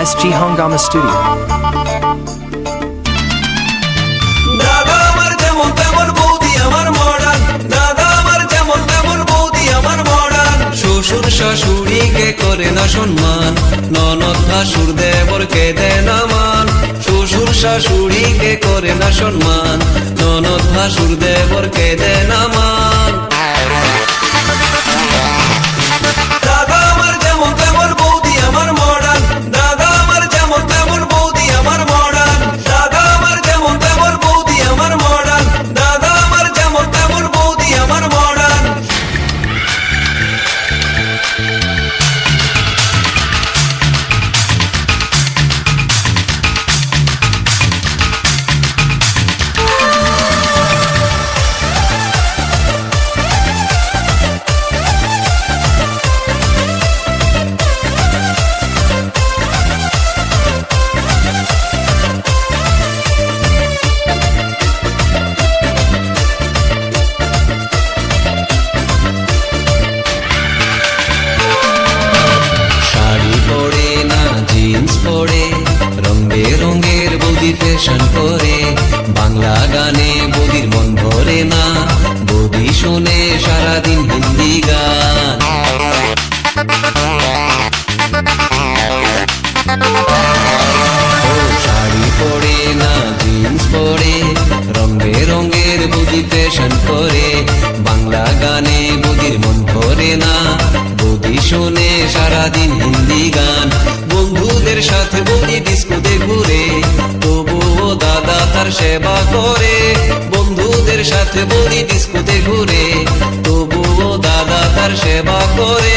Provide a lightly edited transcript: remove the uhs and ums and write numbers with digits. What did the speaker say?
SG Hungama Studio. দাদা আমার যেমন তেমন বৌদি আমার মডার্ন, দাদা আমার যেমন তেমন বৌদি আমার মডার্ন। শ্বশুর শাশুড়িকে করে না সম্মান, ননদ ভাসুর দেবরকে দেয় না মান। শ্বশুর শাশুড়িকে করে না সম্মান, ননদ ভাসুর দেবরকে দেয় না মান। দাদা আমার যেমন তেমন বৌদি আমার মডার্ন, দাদা আমার যেমন তেমন বৌদি আমার মডার্ন। দাদা আমার যেমন তেমন বৌদি আমার মডার্ন, দাদা আমার যেমন তেমন বৌদি আমার মডার্ন। রঙের বৌদি ফ্যাশন করে, বাংলা গানে বৌদির মন ভরে না, বৌদি শোনে সারাদিন হিন্দি গান। শাড়ি পরে না জিন্স পরে, রঙের বৌদি ফ্যাশন করে, বাংলা গানে বৌদির মন ভরে না, বৌদি শোনে সারাদিন হিন্দি গান। বন্ধুদের সাথে বৌদি ডিস্কোতে ঘুরে, তবুও দাদা তার সেবা করে। বন্ধুদের সাথে বৌদি ডিস্কোতে ঘুরে, তবুও দাদা তার সেবা করে।